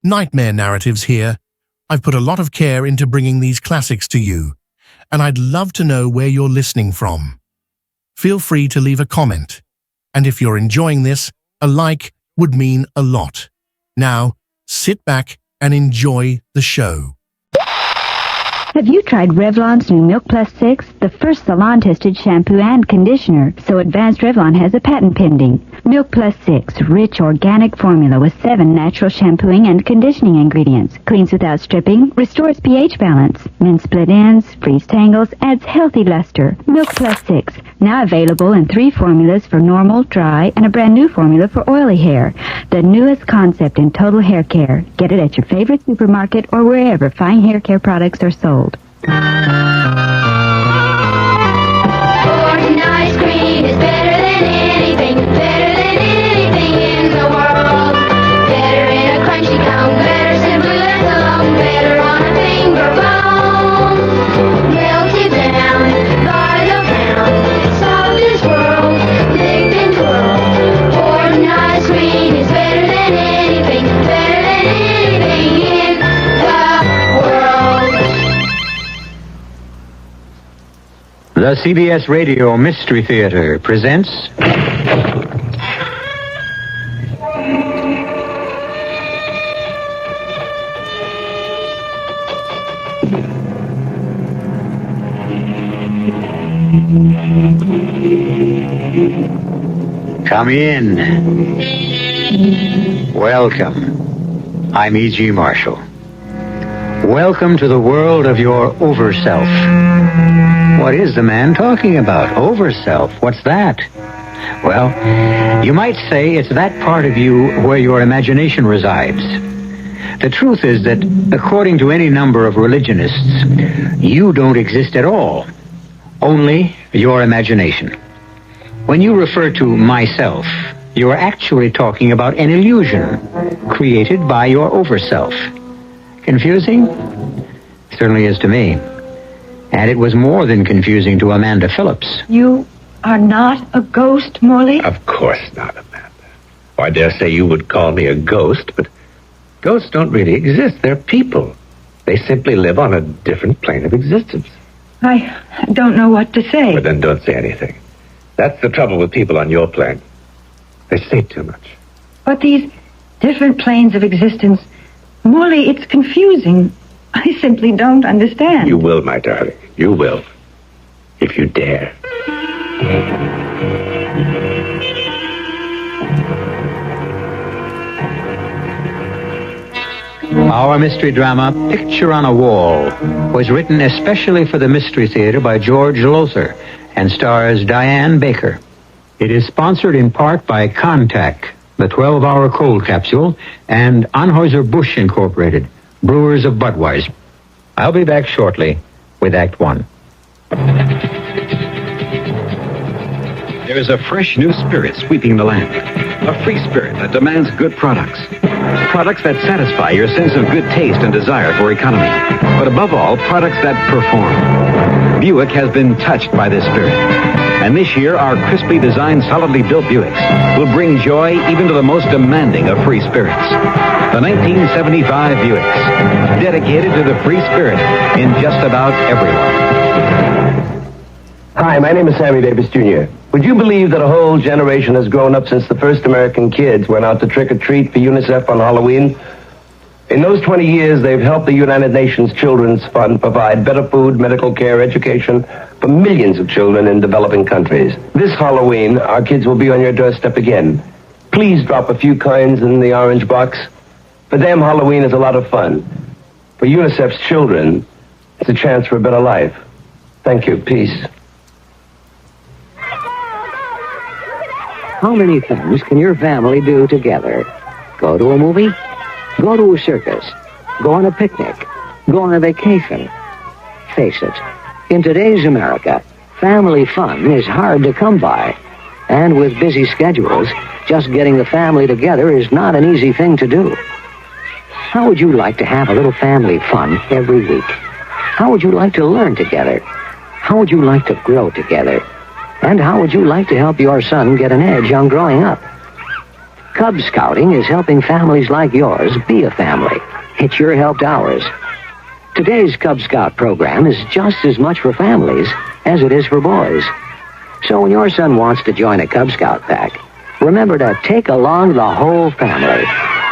Nightmare narratives here. I've put a lot of care into bringing these classics to you, and I'd love to know where you're listening from. Feel free to leave a comment, and if you're enjoying this, a like would mean a lot. Now, sit back and enjoy the show. Have you tried Revlon's new Milk Plus 6, the first salon-tested shampoo and conditioner? So Advanced Revlon has a patent pending. Milk Plus 6, rich organic formula with 7 natural shampooing and conditioning ingredients. Cleans without stripping, restores pH balance, mends split ends, frees tangles, adds healthy luster. Milk Plus 6, now available in 3 formulas for normal, dry, and a brand new formula for oily hair. The newest concept in total hair care. Get it at your favorite supermarket or wherever fine hair care products are sold. Frozen ice cream is better than anything in the world. Better in a crunchy cone, better simply left alone, better on a finger bone. Melted down by the pound, soft as world, thick and twirl. Frozen ice cream is better than anything in the world. The CBS Radio Mystery Theater presents... Come in. Welcome. I'm E.G. Marshall. Welcome to the world of your over-self. What is the man talking about? Over-self? What's that? Well, you might say it's that part of you where your imagination resides. The truth is that, according to any number of religionists, you don't exist at all. Only your imagination. When you refer to myself, you are actually talking about an illusion created by your over-self. Confusing? Certainly is to me. And it was more than confusing to Amanda Phillips. You are not a ghost, Morley? Of course not, Amanda. Oh, I dare say you would call me a ghost, but ghosts don't really exist. They're people. They simply live on a different plane of existence. I don't know what to say. But then don't say anything. That's the trouble with people on your plane. They say too much. But these different planes of existence, Morley, it's confusing. I simply don't understand. You will, my darling. You will. If you dare. Our mystery drama, Picture on a Wall, was written especially for the Mystery Theater by George Lothar and stars Diane Baker. It is sponsored in part by Contact, the 12-hour cold capsule, and Anheuser-Busch Incorporated, brewers of Budweiser. I'll be back shortly with Act 1. There is a fresh new spirit sweeping the land. A free spirit that demands good products. Products that satisfy your sense of good taste and desire for economy. But above all, products that perform. Buick has been touched by this spirit. And this year, our crisply designed, solidly built Buicks will bring joy even to the most demanding of free spirits. The 1975 Buicks, dedicated to the free spirit in just about everyone. Hi, my name is Sammy Davis Jr. Would you believe that a whole generation has grown up since the first American kids went out to trick-or-treat for UNICEF on Halloween? In those 20 years, they've helped the United Nations Children's Fund provide better food, medical care, education for millions of children in developing countries. This Halloween, our kids will be on your doorstep again. Please drop a few coins in the orange box. For them, Halloween is a lot of fun. For UNICEF's children, it's a chance for a better life. Thank you. Peace. How many things can your family do together? Go to a movie? Go to a circus? Go on a picnic? Go on a vacation? Face it, in today's America, family fun is hard to come by. And with busy schedules, just getting the family together is not an easy thing to do. How would you like to have a little family fun every week? How would you like to learn together? How would you like to grow together? And how would you like to help your son get an edge on growing up? Cub Scouting is helping families like yours be a family. It sure helped ours. Today's Cub Scout program is just as much for families as it is for boys. So when your son wants to join a Cub Scout pack, remember to take along the whole family.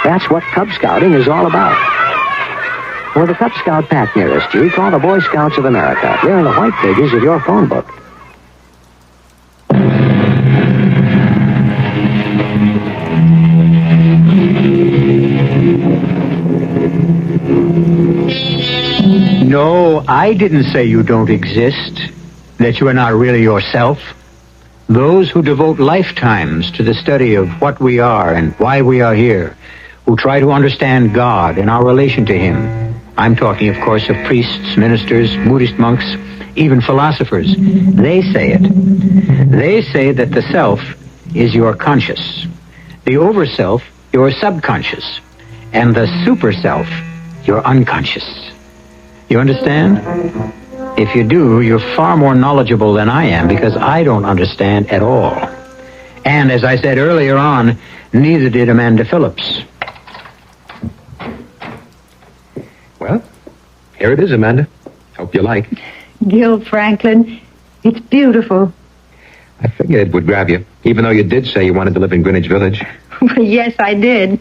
That's what Cub Scouting is all about. For the Cub Scout pack nearest you, call the Boy Scouts of America. They're in the white pages of your phone book. No, I didn't say you don't exist, that you are not really yourself. Those who devote lifetimes to the study of what we are and why we are here, who try to understand God and our relation to Him. I'm talking, of course, of priests, ministers, Buddhist monks, even philosophers. They say it. They say that the self is your conscious, the overself your subconscious, and the super self your unconscious. You understand? If you do, you're far more knowledgeable than I am, because I don't understand at all. And as I said earlier on, neither did Amanda Phillips. Well, here it is, Amanda. Hope you like. Gil Franklin, it's beautiful. I figured it would grab you, even though you did say you wanted to live in Greenwich Village. Yes, I did.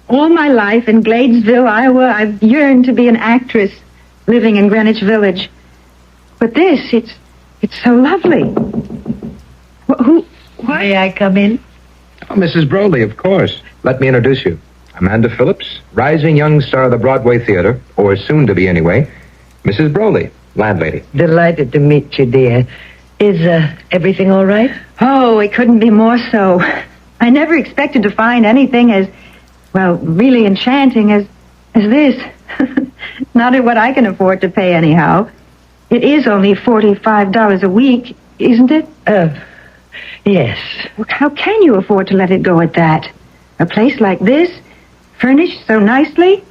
All my life in Gladesville, Iowa, I've yearned to be an actress living in Greenwich Village. But this, it's so lovely. May I come in? Oh, Mrs. Broley, of course. Let me introduce you. Amanda Phillips, rising young star of the Broadway Theater, or soon to be anyway. Mrs. Broley, landlady. Delighted to meet you, dear. Is everything all right? Oh, it couldn't be more so. I never expected to find anything as, well, really enchanting as this. Not at what I can afford to pay anyhow. It is only $45 a week, isn't it? Yes. Well, how can you afford to let it go at that? A place like this, furnished so nicely,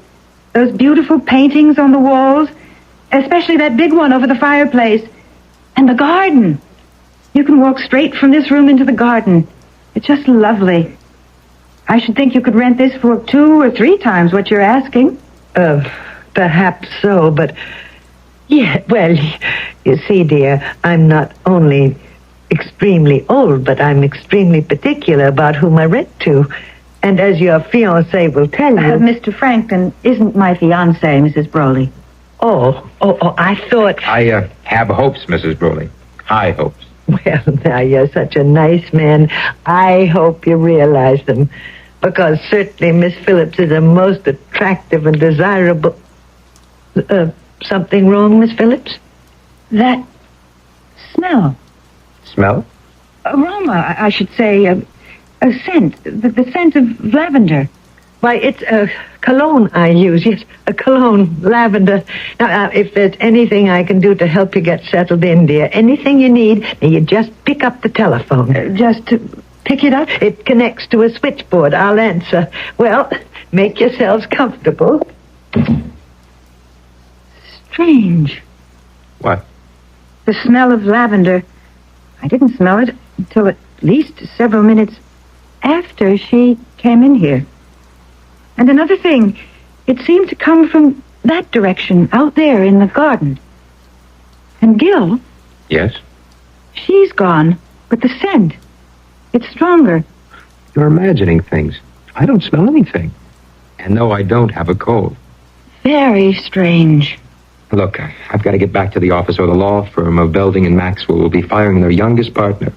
those beautiful paintings on the walls, especially that big one over the fireplace, and the garden. You can walk straight from this room into the garden. It's just lovely. I should think you could rent this for 2 or 3 times what you're asking. Perhaps so, but... Yeah, well, you see, dear, I'm not only extremely old, but I'm extremely particular about whom I rent to. And as your fiancé will tell you... Mr. Franklin isn't my fiancé, Mrs. Broley. Oh, I thought... I have hopes, Mrs. Broley. High hopes. Well, now, you're such a nice man. I hope you realize them. Because certainly Miss Phillips is a most attractive and desirable... something wrong, Miss Phillips? That smell. Smell? Aroma, I should say. A scent. The scent of lavender. Why, it's a cologne I use. Yes, a cologne, lavender. Now, if there's anything I can do to help you get settled in, dear, anything you need, you just pick up the telephone. Just to pick it up? It connects to a switchboard. I'll answer. Well, make yourselves comfortable. Strange. What? The smell of lavender. I didn't smell it until at least several minutes after she came in here. And another thing, it seemed to come from that direction, out there in the garden. And Gil... Yes? She's gone, but the scent, it's stronger. You're imagining things. I don't smell anything. And no, I don't have a cold. Very strange. Look, I've got to get back to the office, or the law firm of Belding and Maxwell will be firing their youngest partner.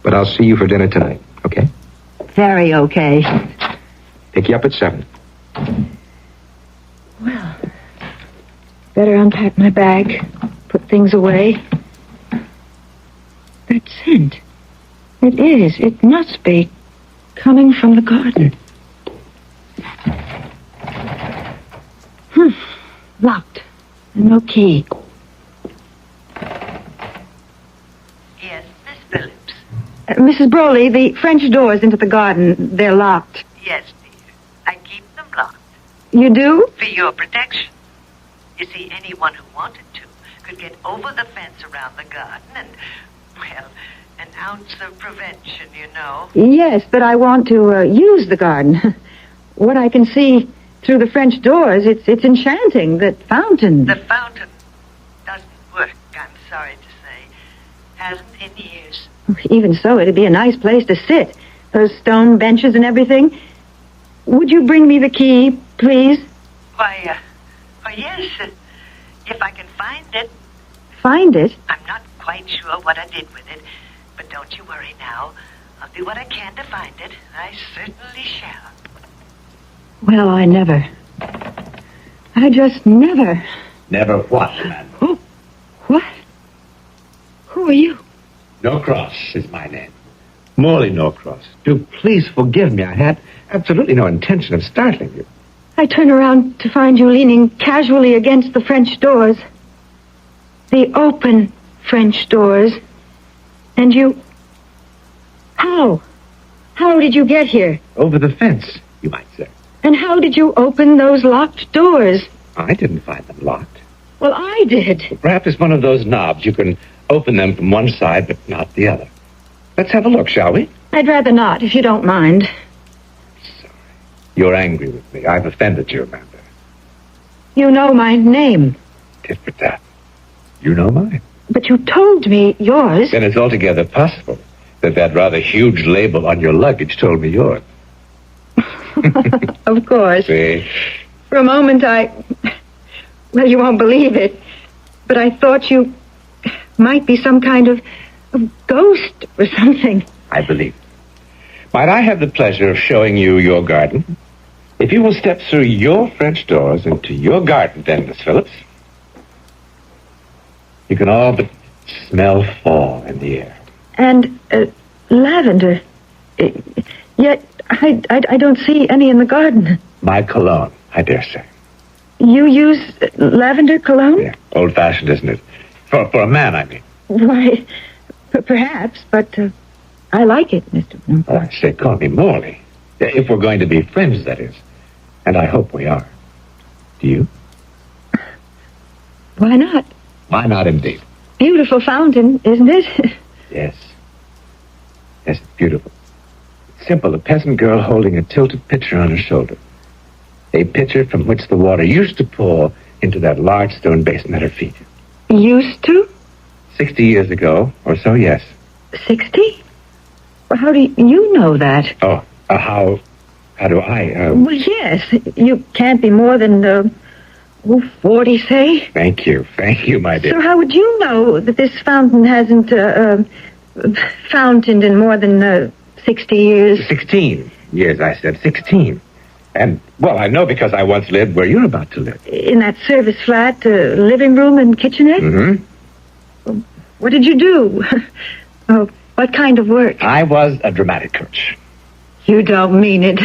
But I'll see you for dinner tonight, okay? Very okay. Pick you up at 7. Well, better unpack my bag, put things away. That scent. It must be coming from the garden. Locked. No key. Yes, Miss Phillips. Mrs. Broley, the French doors into the garden, they're locked. Yes, dear. I keep them locked. You do? For your protection. You see, anyone who wanted to could get over the fence around the garden and, well, an ounce of prevention, you know. Yes, but I want to use the garden. What I can see through the French doors, it's enchanting. That fountain. The fountain doesn't work, I'm sorry to say. Hasn't in years. Even so, it'd be a nice place to sit. Those stone benches and everything. Would you bring me the key, please? Why, yes, if I can find it. Find it? I'm not quite sure what I did with it, but don't you worry now. I'll do what I can to find it. I certainly shall. Well, I just never. Never what, man? Oh, what? Who are you? Norcross is my name. Morley Norcross. Do please forgive me. I had absolutely no intention of startling you. I turn around to find you leaning casually against the French doors. The open French doors. And you... How? How did you get here? Over the fence, you might say. And how did you open those locked doors? I didn't find them locked. Well, I did. Perhaps it's one of those knobs. You can open them from one side, but not the other. Let's have a look, shall we? I'd rather not, if you don't mind. Sorry. You're angry with me. I've offended you, Amanda. You know my name. Tit for tat. You know mine. But you told me yours. Then it's altogether possible that rather huge label on your luggage told me yours. Of course. See? For a moment, well, you won't believe it, but I thought you might be some kind of ghost or something. I believe. Might I have the pleasure of showing you your garden? If you will step through your French doors into your garden, then, Miss Phillips, you can all but smell fall in the air. And lavender. Yet I don't see any in the garden. My cologne, I dare say. You use lavender cologne? Yeah, old-fashioned, isn't it? For a man, I mean. Why, perhaps, but I like it, Mr. Oh, I say, call me Morley. If we're going to be friends, that is. And I hope we are. Do you? Why not? Why not, indeed? Beautiful fountain, isn't it? Yes. Yes, it's beautiful. It's simple, a peasant girl holding a tilted pitcher on her shoulder. A pitcher from which the water used to pour into that large stone basin at her feet. Used to? 60 years ago, or so, yes. 60? Well, how do you know that? Oh, how do I, Well, yes, you can't be more than, 40, say? Thank you, my dear. So how would you know that this fountain hasn't, fountained in more than, 60 years? 16 years, I said, 16. And, well, I know because I once lived where you're about to live. In that service flat, living room and kitchenette? Mm-hmm. What did you do? What kind of work? I was a dramatic coach. You don't mean it.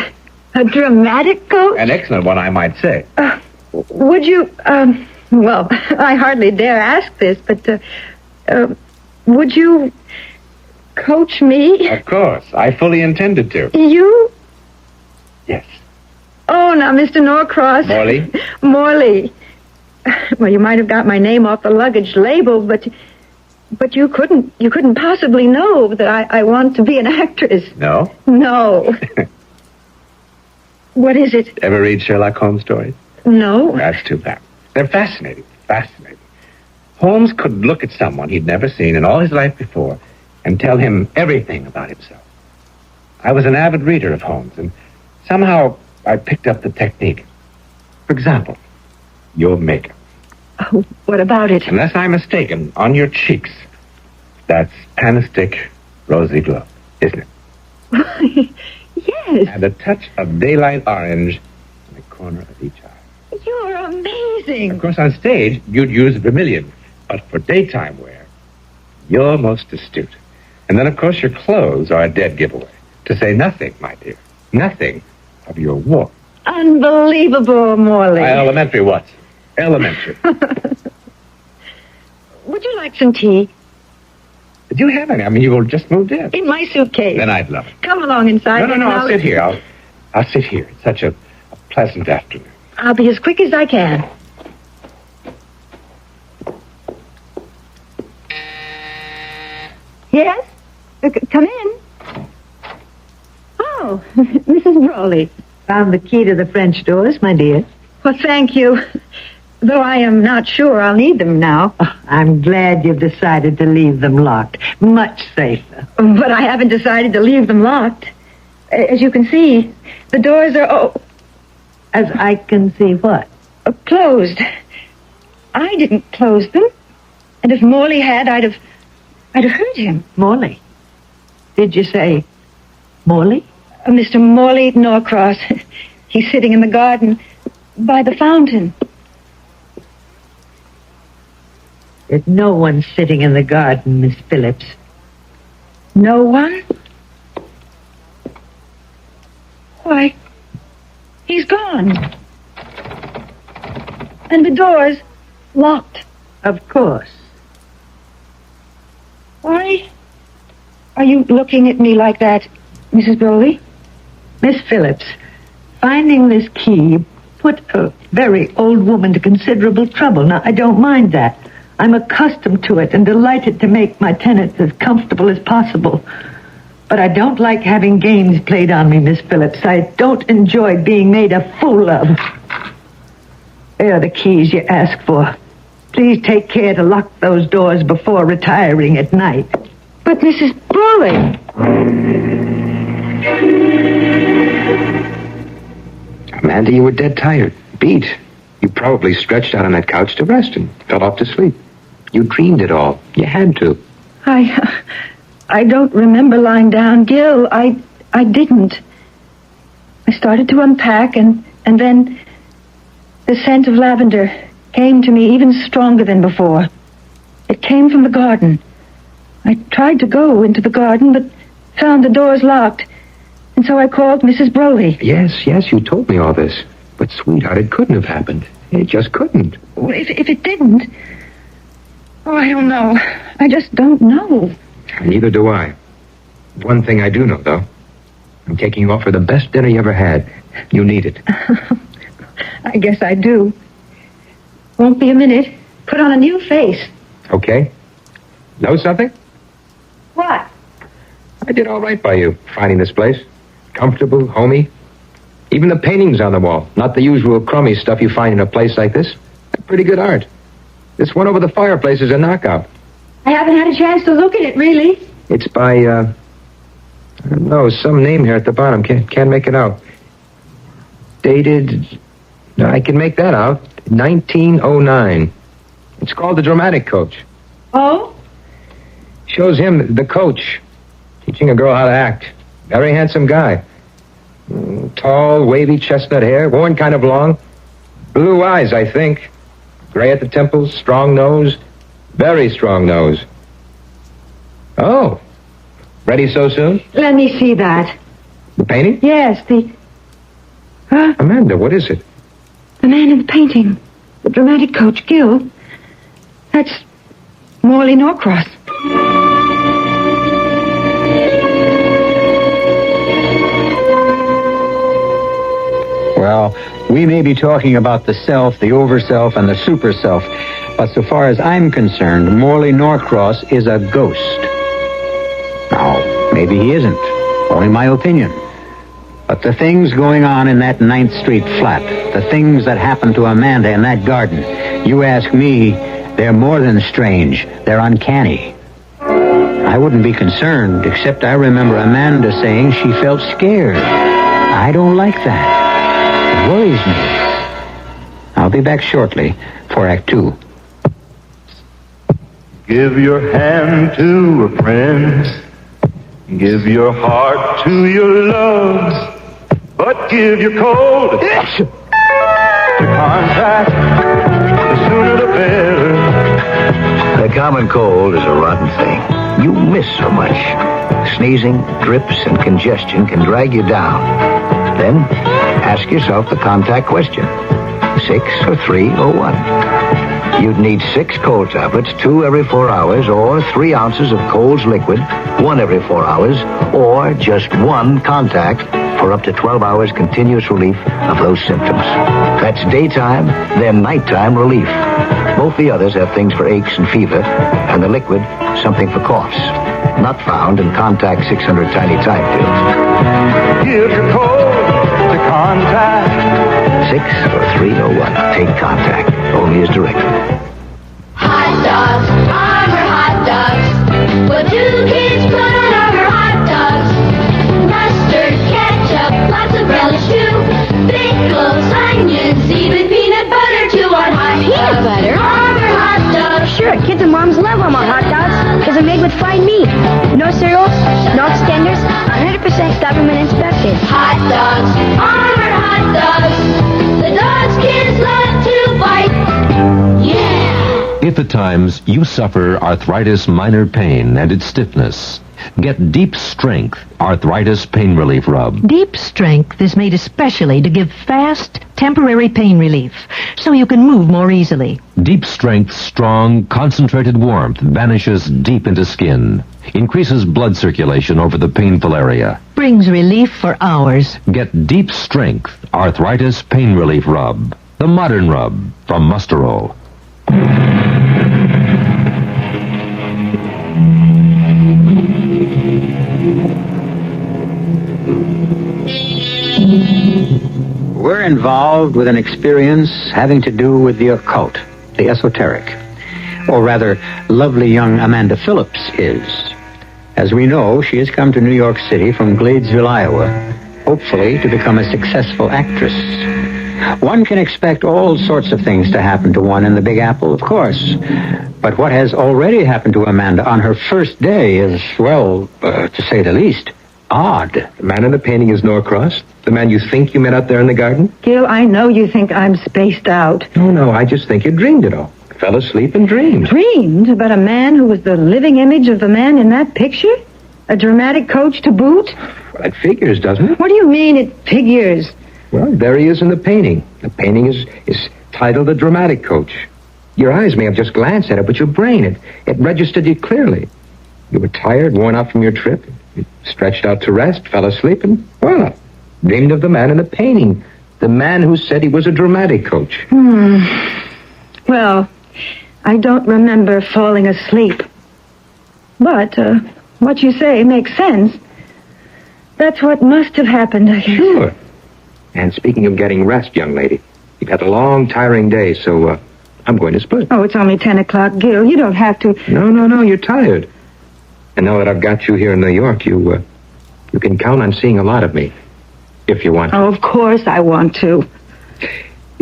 A dramatic coach? An excellent one, I might say. Would you, well, I hardly dare ask this, but, would you coach me? Of course. I fully intended to. You? Yes. Oh, now, Mr. Norcross. Morley? Morley. Well, you might have got my name off the luggage label, but you couldn't possibly know that I want to be an actress. No? No. What is it? Ever read Sherlock Holmes stories? No. That's too bad. They're fascinating. Holmes could look at someone he'd never seen in all his life before and tell him everything about himself. I was an avid reader of Holmes, and somehow I picked up the technique. For example, your makeup. Oh, what about it? Unless I'm mistaken, on your cheeks, that's panistic rosy glow, isn't it? Yes. And a touch of daylight orange in the corner of each eye. You're amazing. Of course, on stage, you'd use vermilion, but for daytime wear, you're most astute. And then, of course, your clothes are a dead giveaway. To say nothing, my dear, nothing of your warmth. Unbelievable, Morley. Elementary what? Elementary. Would you like some tea? Did you have any? I mean, you just moved in. In my suitcase. Then I'd love it. Come along inside. No, I'll sit here. I'll sit here. It's such a pleasant afternoon. I'll be as quick as I can. Yes? Come in. Oh, Mrs. Brawley. Found the key to the French doors, my dear. Well, thank you. Though I am not sure I'll need them now. Oh, I'm glad you've decided to leave them locked. Much safer. But I haven't decided to leave them locked. As you can see, the doors are... As I can see what? Closed. I didn't close them. And if Morley had, I'd have heard him. Morley? Did you say Morley? Mr. Morley Norcross. He's sitting in the garden by the fountain. There's no one sitting in the garden, Miss Phillips. No one? Why, he's gone. And the door's locked. Of course. Why are you looking at me like that, Mrs. Brawley? Miss Phillips, finding this key put a very old woman to considerable trouble. Now, I don't mind that. I'm accustomed to it and delighted to make my tenants as comfortable as possible. But I don't like having games played on me, Miss Phillips. I don't enjoy being made a fool of. There are the keys you asked for. Please take care to lock those doors before retiring at night. But Mrs. Brawley... Amanda, you were dead tired, beat. You probably stretched out on that couch to rest and fell off to sleep. You dreamed it all. You had to. I don't remember lying down, Gil. I didn't. I started to unpack, and then the scent of lavender came to me even stronger than before. It came from the garden. I tried to go into the garden, but found the doors locked. And so I called Mrs. Brawley. Yes, you told me all this. But, sweetheart, it couldn't have happened. It just couldn't. Well, if it didn't... Oh, I don't know. I just don't know. Neither do I. One thing I do know, though. I'm taking you out for the best dinner you ever had. You need it. I guess I do. Won't be a minute. Put on a new face. Okay. Know something? What? I did all right by you, finding this place. Comfortable, homey. Even the paintings on the wall. Not the usual crummy stuff you find in a place like this. Pretty good art. This one over the fireplace is a knockout. I haven't had a chance to look at it, really. It's by, I don't know, some name here at the bottom. Can't make it out. Dated... No, I can make that out. 1909. It's called The Dramatic Coach. Oh? Shows him, the coach, teaching a girl how to act. Very handsome guy. Tall, wavy chestnut hair, worn kind of long. Blue eyes, I think. Gray at the temples, strong nose. Very strong nose. Oh. Ready so soon? Let me see that. The painting? Yes, the... Huh? Amanda, what is it? The man in the painting. The dramatic coach, Gil. That's Morley Norcross. Well, we may be talking about the self, the over-self, and the super-self, but so far as I'm concerned, Morley Norcross is a ghost. Now, maybe he isn't. Only my opinion. But the things going on in that 9th Street flat, the things that happened to Amanda in that garden, you ask me, they're more than strange. They're uncanny. I wouldn't be concerned, except I remember Amanda saying she felt scared. I don't like that. It worries me. I'll be back shortly for Act 2. Give your hand to a friend. Give your heart to your loves. But give your cold to contact. The sooner the better. The common cold is a rotten thing. You miss so much. Sneezing, drips, and congestion can drag you down. Then, ask yourself the contact question. 6 or 3 or 1. You'd need 6 cold tablets, 2 every 4 hours, or 3 ounces of Cold's liquid, 1 every 4 hours, or just 1 contact for up to 12 hours continuous relief of those symptoms. That's daytime, then nighttime relief. Both the others have things for aches and fever, and the liquid, something for coughs. Not found in Contact 600 Tiny Type Pills. Give your code to Contact. 60301. Take Contact. Only as directed. Hot dogs, Armor hot dogs. What do kids put on Armor hot dogs? Mustard, ketchup, lots of relish too. Pickles, onions, even peanut butter too on hot dogs. Peanut butter? Armor hot dogs. Sure, kids and moms love Armor hot dogs because they're made with fine meat. No cereals, no extenders, 100% government inspected. Hot dogs, Armor hot dogs. The dogs kids love to bite. Yeah! If at times you suffer arthritis minor pain and its stiffness, get Deep Strength Arthritis Pain Relief Rub. Deep Strength is made especially to give fast, temporary pain relief, so you can move more easily. Deep Strength's strong, concentrated warmth vanishes deep into skin, increases blood circulation over the painful area. Brings relief for hours. Get Deep Strength Arthritis Pain Relief Rub, the modern rub from Musterol. We're involved with an experience having to do with the occult, the esoteric. Or rather, lovely young Amanda Phillips is. As we know, she has come to New York City from Gladesville, Iowa, hopefully to become a successful actress. One can expect all sorts of things to happen to one in the Big Apple, of course. But what has already happened to Amanda on her first day is, well, to say the least, odd. The man in the painting is Norcross? The man you think you met out there in the garden? Gil, I know you think I'm spaced out. No, I just think you dreamed it all. Fell asleep and dreamed. Dreamed about a man who was the living image of the man in that picture? A dramatic coach to boot? Well, it figures, doesn't it? What do you mean it figures? Well, there he is in the painting. The painting is titled The Dramatic Coach. Your eyes may have just glanced at it, but your brain, it registered you clearly. You were tired, worn out from your trip. You stretched out to rest, fell asleep, and, well, dreamed of the man in the painting. The man who said he was a dramatic coach. Well, I don't remember falling asleep. But, what you say makes sense. That's what must have happened, I guess. Sure. And speaking of getting rest, young lady, you've had a long, tiring day, so, I'm going to split. Oh, it's only 10 o'clock, Gil. You don't have to... No, you're tired. And now that I've got you here in New York, you can count on seeing a lot of me, if you want to. Oh, of course I want to.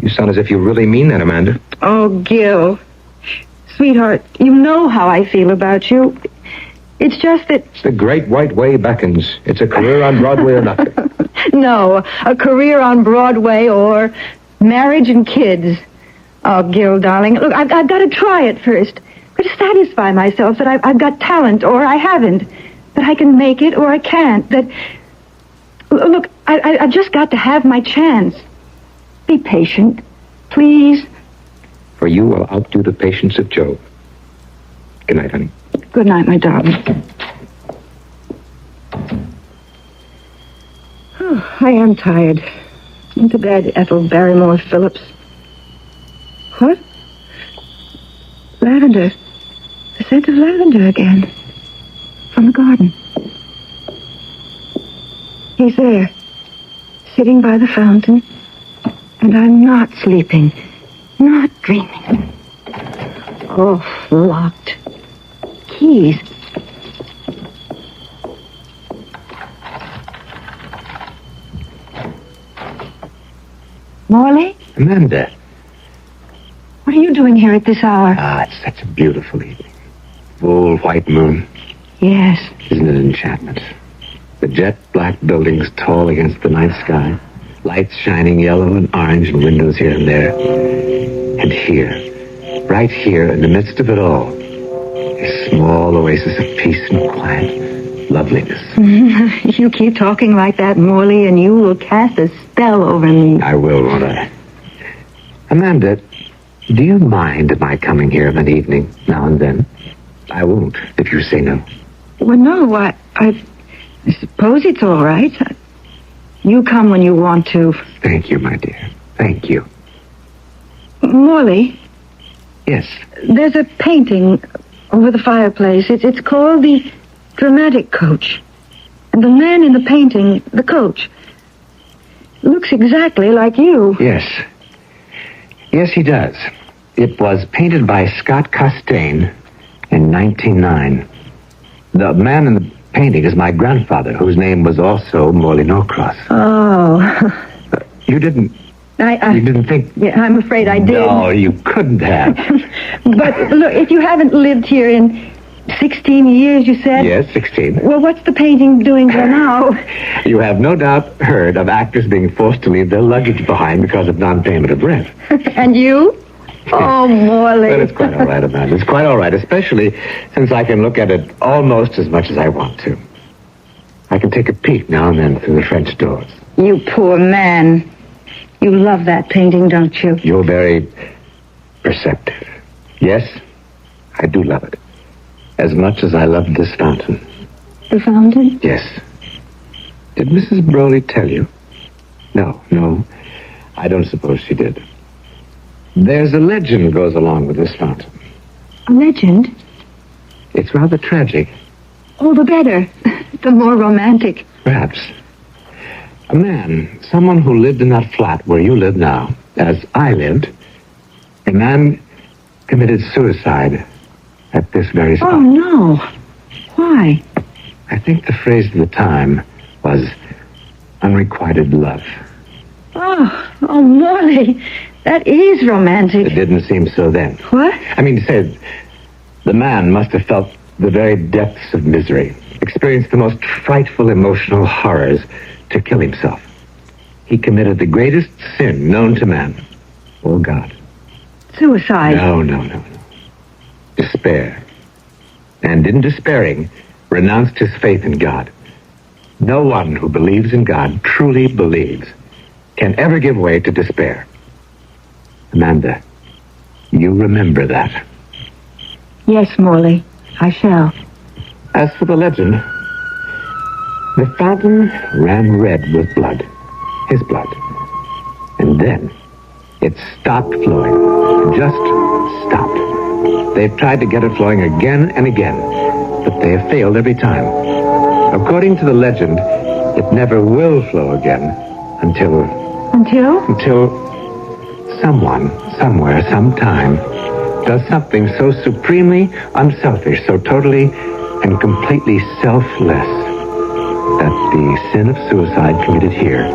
You sound as if you really mean that, Amanda. Oh, Gil. Sweetheart, you know how I feel about you. It's just that... It's the great white way beckons. It's a career on Broadway or nothing. No, a career on Broadway or marriage and kids. Oh, Gil, darling, look, I've got to try it first. I've got to satisfy myself that I've got talent or I haven't. That I can make it or I can't. That... Look, I've just got to have my chance. Be patient, please. For you, I'll outdo the patience of Job. Good night, honey. Good night, my darling. Oh, I am tired. Into bed, Ethel Barrymore Phillips. What? Lavender. The scent of lavender again. From the garden. He's there. Sitting by the fountain. And I'm not sleeping. Not dreaming. Oh, locked. Keys. Morley? Amanda. What are you doing here at this hour? It's such a beautiful evening. Full white moon. Yes. Isn't it enchantment? The jet black buildings tall against the night sky. Lights shining yellow and orange in windows here and there. And here, right here in the midst of it all, a small oasis of peace and quiet loveliness. You keep talking like that, Morley, and you will cast a spell over me. I will, won't I? Amanda, do you mind my coming here of an evening now and then? I won't, if you say no. Well, no, I suppose it's all right. You come when you want to. Thank you, my dear. Thank you. Morley? Yes? There's a painting over the fireplace. It's called the dramatic coach. And the man in the painting, the coach, looks exactly like you. Yes. Yes, he does. It was painted by Scott Costain in 1909. The man in the painting is my grandfather, whose name was also Morley Norcross. Oh. You didn't... You didn't think... Yeah, I'm afraid I did. No, you couldn't have. But look, if you haven't lived here in 16 years, you said? Yes, 16. Well, what's the painting doing there now? You have no doubt heard of actors being forced to leave their luggage behind because of non-payment of rent. And you? Oh, Morley. But it's quite all right, Amanda. It's quite all right, especially since I can look at it almost as much as I want to. I can take a peek now and then through the French doors. You poor man. You love that painting, don't you? You're very perceptive. Yes, I do love it. As much as I loved this fountain. The fountain? Yes. Did Mrs. Broley tell you? No, I don't suppose she did. There's a legend goes along with this fountain. A legend? It's rather tragic. All the better. The more romantic. Perhaps. A man, someone who lived in that flat where you live now, as I lived, a man committed suicide at this very spot. Oh, no. Why? I think the phrase of the time was unrequited love. Oh, Morley, that is romantic. It didn't seem so then. What? I mean, said the man must have felt the very depths of misery, experienced the most frightful emotional horrors to kill himself. He committed the greatest sin known to man, or God. Suicide? No. Despair. And in despairing, renounced his faith in God. No one who believes in God, truly believes, can ever give way to despair. Amanda, you remember that. Yes, Morley, I shall. As for the legend, the fountain ran red with blood, his blood. And then it stopped flowing, just stopped. They've tried to get it flowing again and again, but they have failed every time. According to the legend, it never will flow again until someone, somewhere, sometime, does something so supremely unselfish, so totally and completely selfless, that the sin of suicide committed here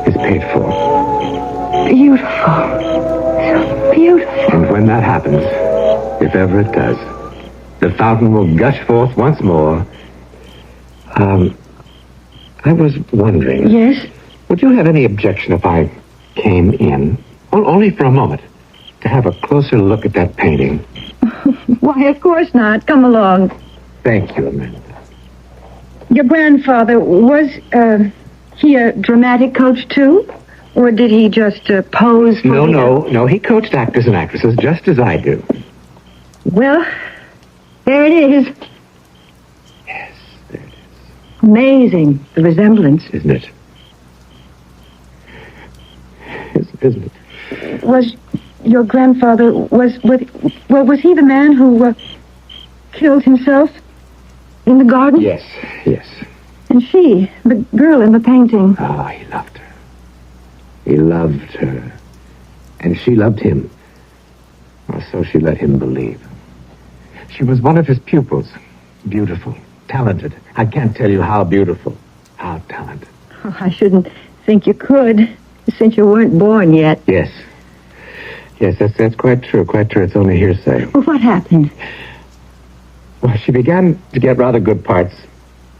is paid for. Beautiful. So beautiful. And when that happens, if ever it does, the fountain will gush forth once more. I was wondering... Yes? Would you have any objection if I came in, only for a moment, to have a closer look at that painting? Why, of course not. Come along. Thank you, Amanda. Your grandfather, was he a dramatic coach, too? Or did he just pose for No. He coached actors and actresses just as I do. Well, there it is. Yes, there it is. Amazing, the resemblance. Isn't it? Isn't it? Was your grandfather, was he the man who killed himself in the garden? Yes. And she, the girl in the painting. Oh, he loved her. He loved her. And she loved him. Or so she let him believe. She was one of his pupils. Beautiful. Talented. I can't tell you how beautiful. How talented. Oh, I shouldn't think you could, since you weren't born yet. Yes, that's quite true. It's only hearsay. Well, what happened? Well, she began to get rather good parts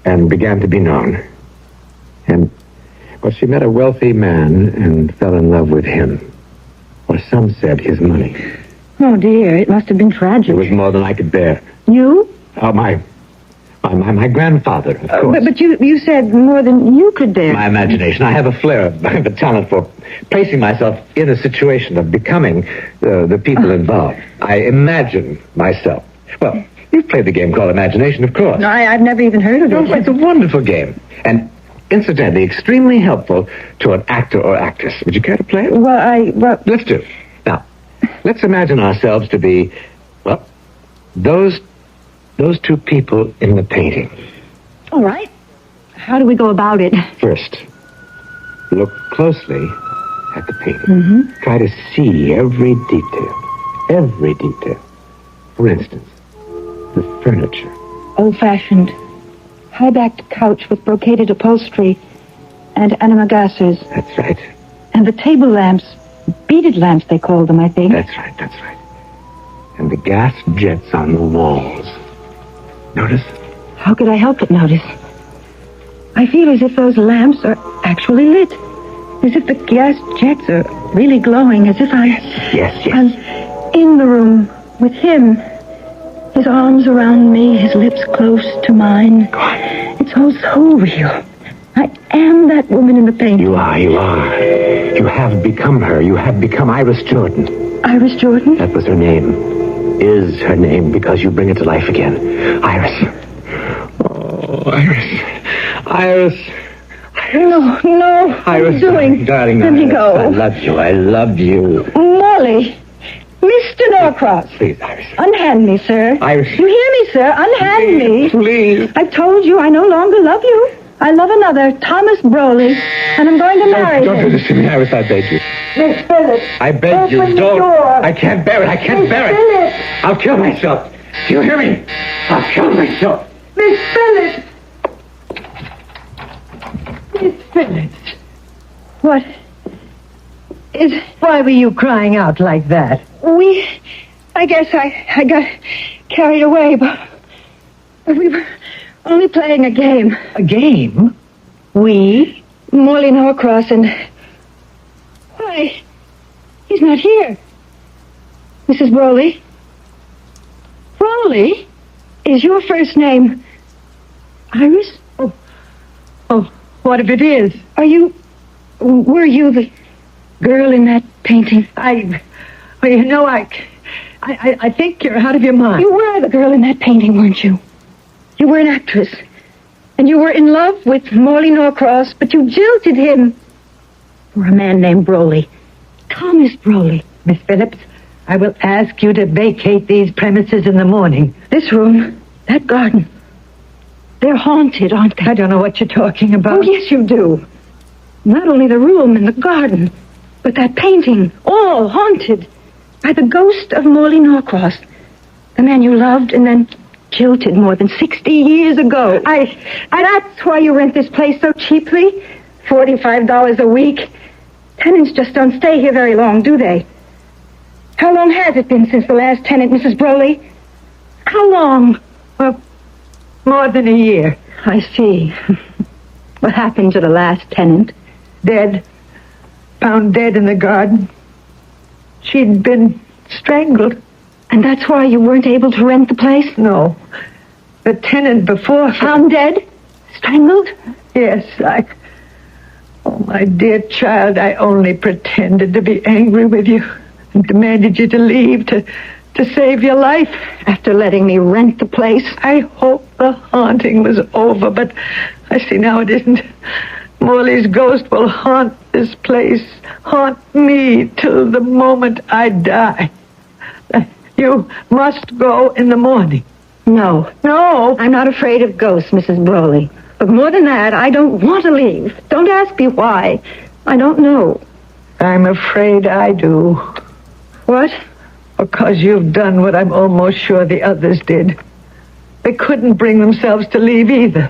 and began to be known. And, well, she met a wealthy man and fell in love with him. Or some said his money. Oh, dear, it must have been tragic. It was more than I could bear. You? Oh, my grandfather, of course. But you said more than you could bear. My imagination. I have a flair, I have a talent for placing myself in a situation of becoming the people involved. I imagine myself. Well, you've played the game called imagination, of course. No, I've never even heard of it. Oh, it's a wonderful game. And incidentally, extremely helpful to an actor or actress. Would you care to play it? Well, Let's do it. Now, let's imagine ourselves to be, well, those those two people in the painting. All right. How do we go about it? First, look closely at the painting. Try to see every detail. Every detail. For instance, the furniture. Old-fashioned, high-backed couch with brocaded upholstery and antimacassars. That's right. And the table lamps, beaded lamps they call them, I think. That's right, that's right. And the gas jets on the walls. Notice? How could I help but notice? I feel as if those lamps are actually lit. As if the gas jets are really glowing, as if Yes. I'm in the room with him. His arms around me, his lips close to mine. It's all so real. I am that woman in the painting. You are. You have become her. You have become Iris Jordan. Iris Jordan? That was her name. Is her name, because you bring it to life again. Iris. Oh, Iris. No. Iris, What are you doing? darling. Let me Iris, go. I love you. Molly. Mr. Norcross. Please, Iris. Unhand me, sir. Iris. You hear me, sir? Unhand me. Please. I've told you I no longer love you. I love another, Thomas Broley, and I'm going to marry Don't do him. this to me, Iris, I beg you. Miss Phillips. I beg you, Open the don't. door. I can't bear it. I can't Miss bear it. Phillips. I'll kill myself. Do you hear me? I'll kill myself. Miss Phillips. Miss Phillips. What is... Why were you crying out like that? I guess I got carried away, but we were only playing a game. A game? We? Morley Norcross and... Why, he's not here. Mrs. Broley? Broley? Is your first name Iris? Oh, what if it is? Were you the girl in that painting? I think you're out of your mind. You were the girl in that painting, weren't you? You were an actress. And you were in love with Morley Norcross, but you jilted him for a man named Broley. Thomas Broley. Miss Phillips, I will ask you to vacate these premises in the morning. This room, that garden, they're haunted, aren't they? I don't know what you're talking about. Oh, yes, you do. Not only the room and the garden, but that painting, all haunted by the ghost of Morley Norcross, the man you loved and then jilted more than 60 years ago. That's why you rent this place so cheaply. $45 a week. Tenants just don't stay here very long, do they? How long has it been since the last tenant, Mrs. Broley? How long? Well, more than a year. I see. What happened to the last tenant? Dead. Found dead in the garden. She'd been strangled. And that's why you weren't able to rent the place? No. The tenant before... Found dead? Strangled? Yes, Oh, my dear child, I only pretended to be angry with you and demanded you to leave to save your life. After letting me rent the place? I hoped the haunting was over, but I see now it isn't. Morley's ghost will haunt this place, haunt me till the moment I die. You must go in the morning. No. No. I'm not afraid of ghosts, Mrs. Broley. But more than that, I don't want to leave. Don't ask me why. I don't know. I'm afraid I do. What? Because you've done what I'm almost sure the others did. They couldn't bring themselves to leave either.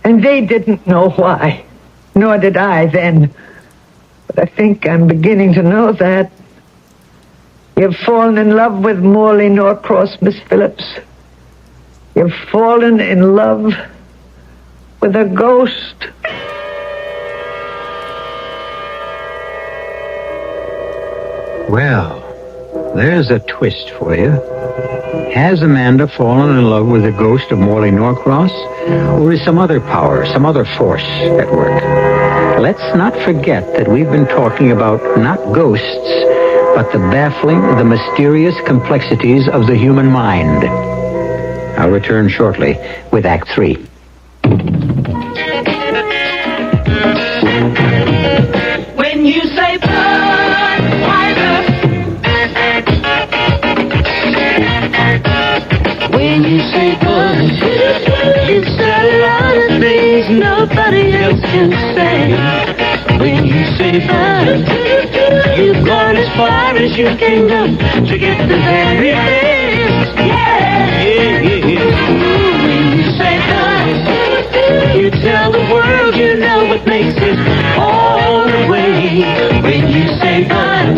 And they didn't know why. Nor did I then. But I think I'm beginning to know that. You've fallen in love with Morley Norcross, Miss Phillips. You've fallen in love with a ghost. Well, there's a twist for you. Has Amanda fallen in love with the ghost of Morley Norcross? Or is some other power, some other force at work? Let's not forget that we've been talking about not ghosts, but the baffling, the mysterious complexities of the human mind. I'll return shortly with Act 3. When you say Budweiser, when you say Budweiser, you say when you say bye? You've gone as far as you can go to get the very best. Yeah, yeah, yeah. When you say bye, you tell the world you know what makes it all the way. When you say bye,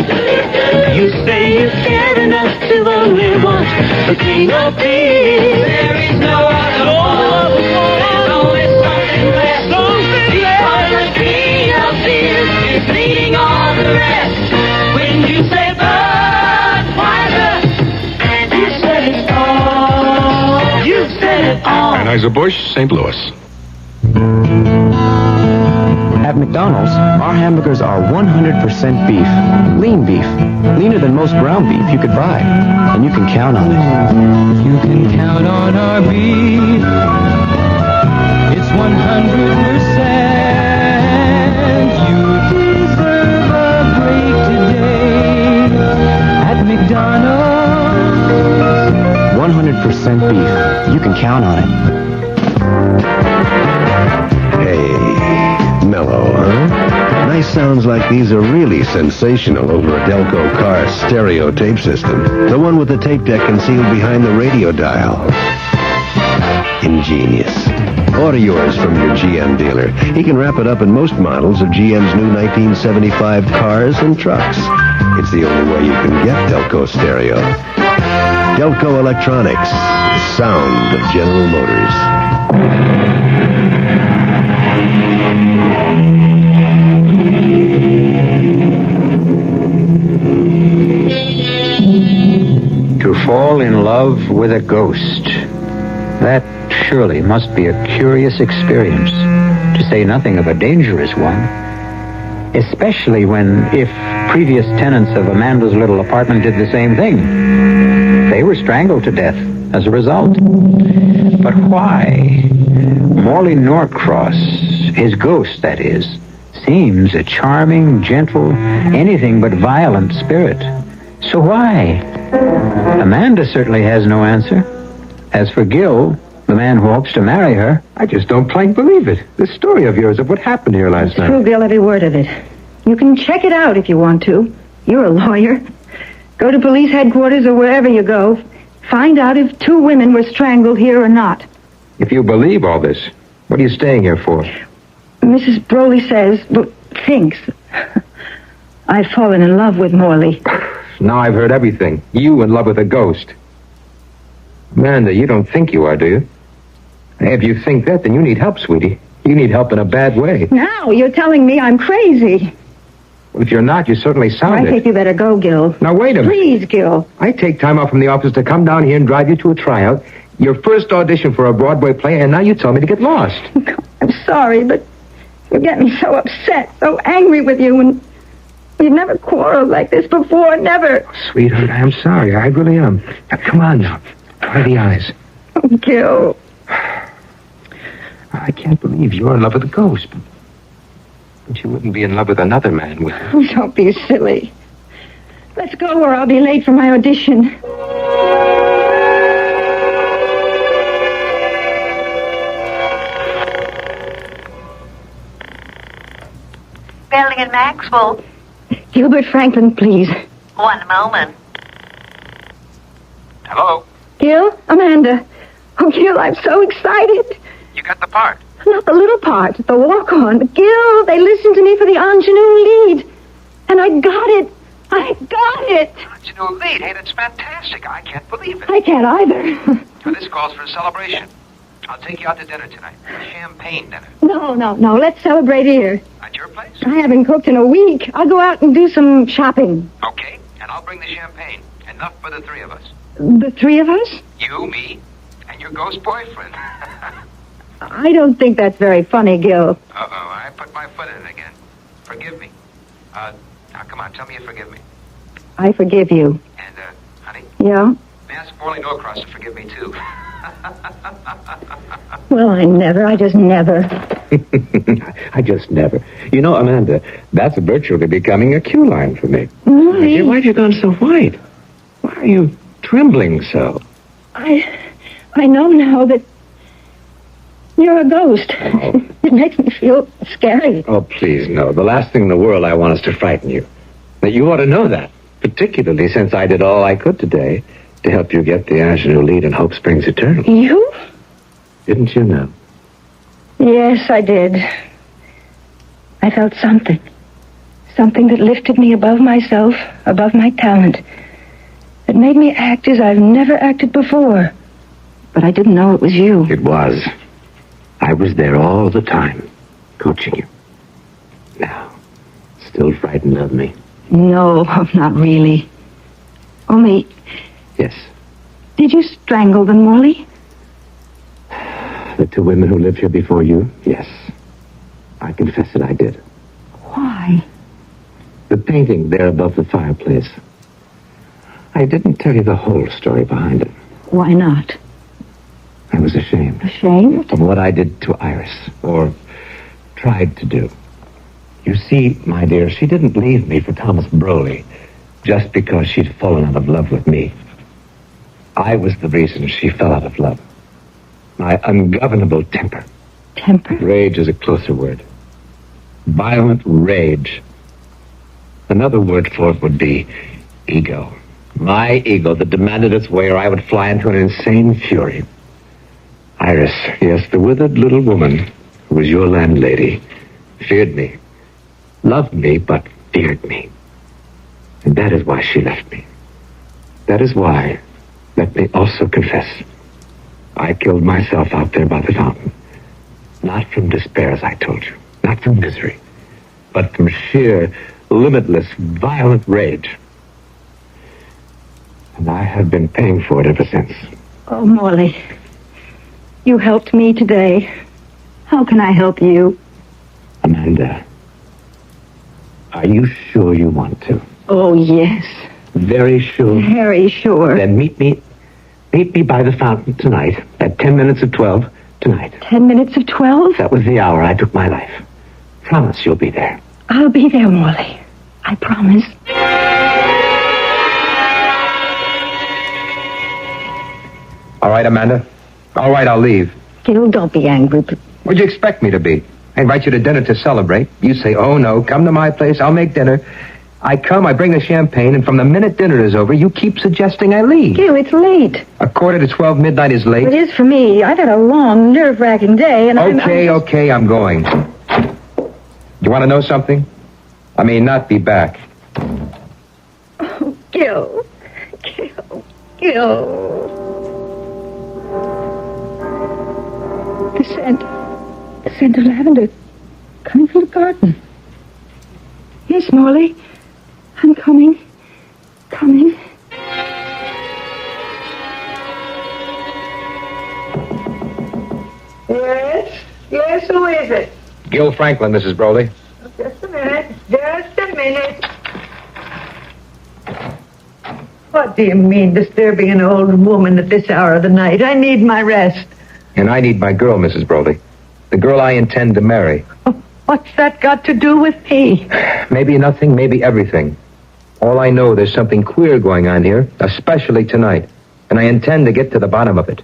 you say you care enough to only want the king of peace. There is no other one. There's always something left. Because the king of peace is leading all the rest. When you say Budweiser, you said it all. You said it all. Anheuser-Busch, St. Louis. At McDonald's, our hamburgers are 100% beef. Lean beef. Leaner than most ground beef you could buy. And you can count on it. You can count on our beef. It's 100%. You deserve a break today. At McDonald's. 100% beef. You can count on it. Hey, mellow, huh? Nice sounds like these are really sensational over a Delco car stereo tape system. The one with the tape deck concealed behind the radio dial. Ingenious. Order yours from your GM dealer. He can wrap it up in most models of GM's new 1975 cars and trucks. It's the only way you can get Delco stereo. Delco Electronics. The sound of General Motors. To fall in love with a ghost. That surely must be a curious experience, to say nothing of a dangerous one. Especially when, if previous tenants of Amanda's little apartment did the same thing, they were strangled to death as a result. But why? Morley Norcross, his ghost, that is, seems a charming, gentle, anything but violent spirit. So why? Amanda certainly has no answer. As for Gil, the man who hopes to marry her... I just don't plain believe it. This story of yours of what happened here last night. True, Gil, every word of it. You can check it out if you want to. You're a lawyer. Go to police headquarters or wherever you go. Find out if 2 women were strangled here or not. If you believe all this, what are you staying here for? Mrs. Broley says, thinks, I've fallen in love with Morley. Now I've heard everything. You in love with a ghost. Amanda, you don't think you are, do you? If you think that, then you need help, sweetie. You need help in a bad way. Now you're telling me I'm crazy. Well, if you're not, you certainly sound I think you better go, Gil. Now, wait a minute. Please, Gil. I take time off from the office to come down here and drive you to a tryout, your first audition for a Broadway play, and now you tell me to get lost. I'm sorry, but you get me so upset, so angry with you, and we've never quarreled like this before, never. Oh, sweetheart, I am sorry. I really am. Now, come on now. Dry the eyes. Oh, Gil. I can't believe you're in love with a ghost. But you wouldn't be in love with another man, would you? Oh, don't be silly. Let's go or I'll be late for my audition. Building in Maxwell. Gilbert Franklin, please. One moment. Hello? Gil? Amanda. Oh, Gil, I'm so excited. You got the part. Not the little part, the walk-on. But Gil, they listened to me for the ingenue lead. And I got it. I got it. Ingenue lead? Hey, that's fantastic. I can't believe it. I can't either. Now, this calls for a celebration. I'll take you out to dinner tonight. A champagne dinner. No. Let's celebrate here. At your place? I haven't cooked in a week. I'll go out and do some shopping. Okay, and I'll bring the champagne. Enough for the 3 of us. The 3 of us? You, me, and your ghost boyfriend. I don't think that's very funny, Gil. Uh-oh, I put my foot in it again. Forgive me. Now, come on, tell me you forgive me. I forgive you. And, honey? Yeah? Ask Morley Norcross to forgive me, too. Well, I just never. I just never. You know, Amanda, that's virtually becoming a cue line for me. Morley? Why have you gone so white? Why are you trembling so? I know now that You're a ghost. Oh. It makes me feel scary. Oh, please, no. The last thing in the world I want is to frighten you. Now, you ought to know that, particularly since I did all I could today to help you get the ingenue lead in Hope Springs Eternal. You? Didn't you know? Yes, I did. I felt something. Something that lifted me above myself, above my talent. It made me act as I've never acted before. But I didn't know it was you. It was. I was there all the time, coaching you. Now, still frightened of me? No, not really. Only, Yes. did you strangle them, Morley? The two women who lived here before you? Yes. I confess it, I did. Why? The painting there above the fireplace. I didn't tell you the whole story behind it. Why not? I was ashamed. Ashamed? Of what I did to Iris, or tried to do. You see, my dear, she didn't leave me for Thomas Broley just because she'd fallen out of love with me. I was the reason she fell out of love. My ungovernable temper. Temper? Rage is a closer word. Violent rage. Another word for it would be ego. My ego that demanded its way or I would fly into an insane fury. Iris, yes, the withered little woman who was your landlady, feared me. Loved me, but feared me. And that is why she left me. That is why, let me also confess, I killed myself out there by the fountain. Not from despair, as I told you. Not from misery. But from sheer, limitless, violent rage. And I have been paying for it ever since. Oh, Morley. You helped me today. How can I help you? Amanda, are you sure you want to? Oh, yes. Very sure? Very sure. Then meet me by the fountain tonight at 10 minutes of 12 tonight. 10 minutes of 12? That was the hour I took my life. Promise you'll be there. I'll be there, Morley. I promise. All right, Amanda. All right, I'll leave. Gil, don't be angry, but... What'd you expect me to be? I invite you to dinner to celebrate. You say, oh, no, come to my place, I'll make dinner. I come, I bring the champagne, and from the minute dinner is over, you keep suggesting I leave. Gil, it's late. 11:45 midnight is late. It is for me. I've had a long, nerve-wracking day, and Okay, I'm going. You want to know something? I may not be back. Oh, Gil. The scent of lavender coming from the garden. Yes, Morley. I'm coming. Yes, who is it? Gil Franklin, Mrs. Broley. Just a minute. What do you mean, disturbing an old woman at this hour of the night? I need my rest. And I need my girl, Mrs. Broley. The girl I intend to marry. What's that got to do with me? Maybe nothing, maybe everything. All I know, there's something queer going on here, especially tonight. And I intend to get to the bottom of it.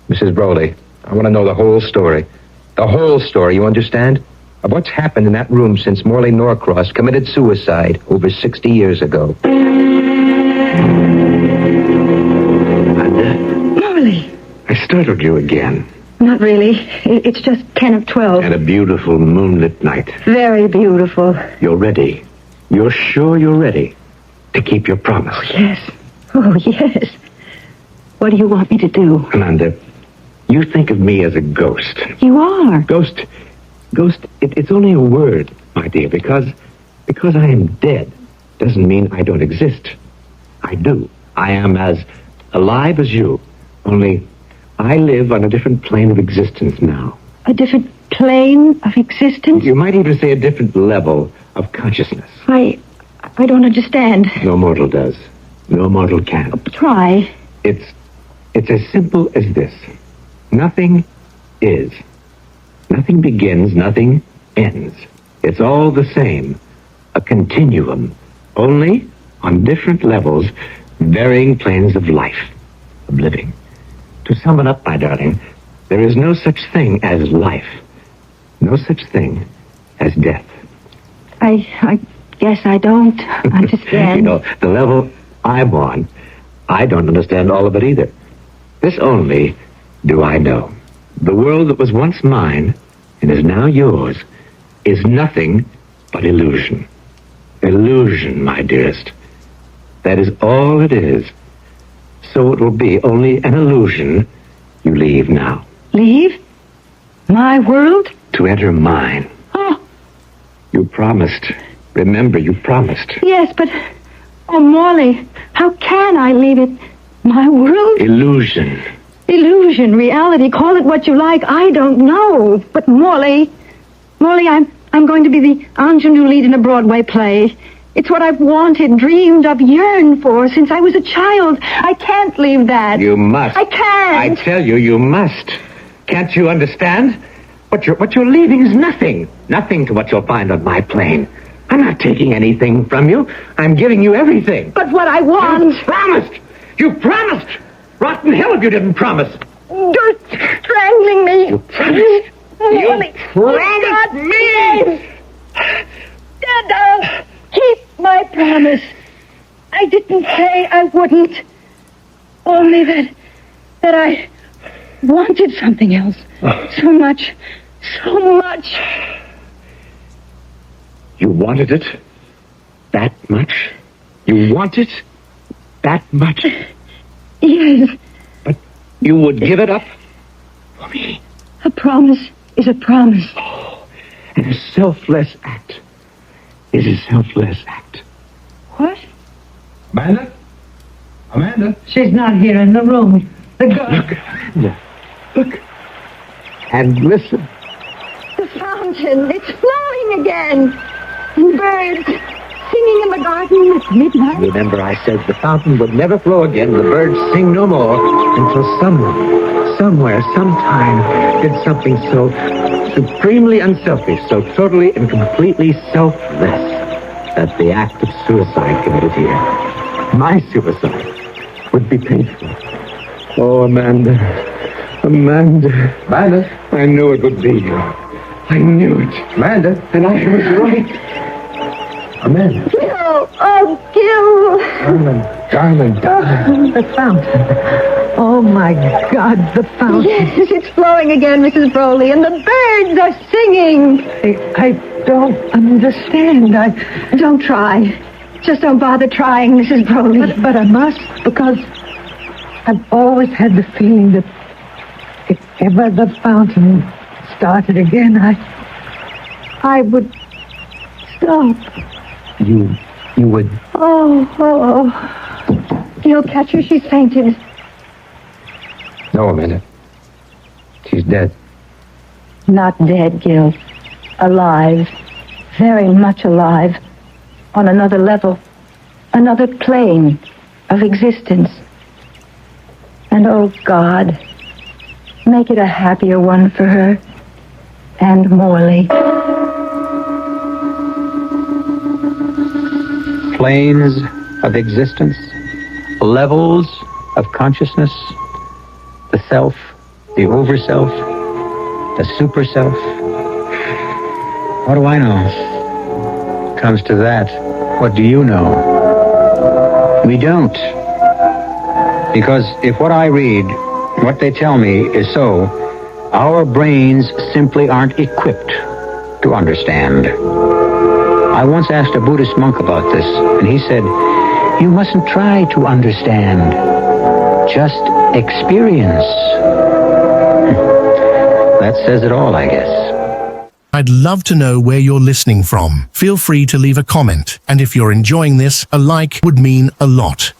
Mrs. Broley, I want to know the whole story. The whole story, you understand? Of what's happened in that room since Morley Norcross committed suicide over 60 years ago. Morley. I startled you again. Not really. It's just 10 of 12. And a beautiful moonlit night. Very beautiful. You're ready. You're sure you're ready to keep your promise. Oh, yes. What do you want me to do? Amanda, you think of me as a ghost. You are. Ghost, it's only a word, my dear, because I am dead doesn't mean I don't exist. I do. I am as alive as you, only I live on a different plane of existence now. A different plane of existence? You might even say a different level of consciousness. I don't understand. No mortal does. No mortal can. Try. It's as simple as this. Nothing is. Nothing begins, nothing ends. It's all the same. A continuum. Only on different levels, varying planes of life, of living. To sum it up, my darling, There is no such thing as life. No such thing as death. I guess I don't understand. You know, the level I'm on, I don't understand all of it either. This only do I know. The world that was once mine and is now yours is nothing but illusion. Illusion, my dearest. That is all it is. So it will be only an illusion you leave now. Leave? My world? To enter mine. Oh. You promised. Remember, you promised. Yes, but... Oh, Morley, how can I leave it? My world? Illusion. Illusion, reality, call it what you like. I don't know. But Morley, I'm going to be the ingenue lead in a Broadway play. It's what I've wanted, dreamed of, yearned for since I was a child. I can't leave that. You must. I can't. I tell you, you must. Can't you understand? What you're leaving is nothing. Nothing to what you'll find on my plane. I'm not taking anything from you. I'm giving you everything. But what I want... You promised! You promised! Rotten hell if you didn't promise! You're strangling me! You promised! Morley, You promised me! Dad, I'll keep my promise. I didn't say I wouldn't. Only that I wanted something else. So much. You wanted it that much? You want it that much? Yes. But you would give it up for me? A promise is a promise. Oh, and a selfless act is a selfless act. What? Amanda? Amanda? She's not here in the room. The girl... Look, Amanda. Look. And listen. The fountain. It's flowing again. And birds singing in the garden at midnight. Remember, I said the fountain would never flow again. The birds sing no more until someone, somewhere, sometime did something so supremely unselfish, so totally and completely selfless that the act of suicide committed here, my suicide, would be painful. Oh, Amanda. I knew it would be you. I knew it. Amanda. And I was right. Amanda. Gil! Oh, Gil! Darling. The fountain. Oh, my God, the fountain. Yes, it's flowing again, Mrs. Broley, and the birds are singing. I don't understand. Don't try. Just don't bother trying, Mrs. Broley. But I must, because I've always had the feeling that if ever the fountain started again, I would stop. You would... Oh. Gil, catch her. She's fainted. No, Amanda. She's dead. Not dead, Gil. Alive. Very much alive. On another level. Another plane of existence. And oh, God, make it a happier one for her. And Morley. Planes of existence, levels of consciousness, the self, the overself, the super-self. What do I know? Comes to that, what do you know? We don't. Because if what I read, what they tell me is so, our brains simply aren't equipped to understand. I once asked a Buddhist monk about this, and he said, you mustn't try to understand. Just experience. That says it all, I guess. I'd love to know where you're listening from. Feel free to leave a comment, and if you're enjoying this, a like would mean a lot.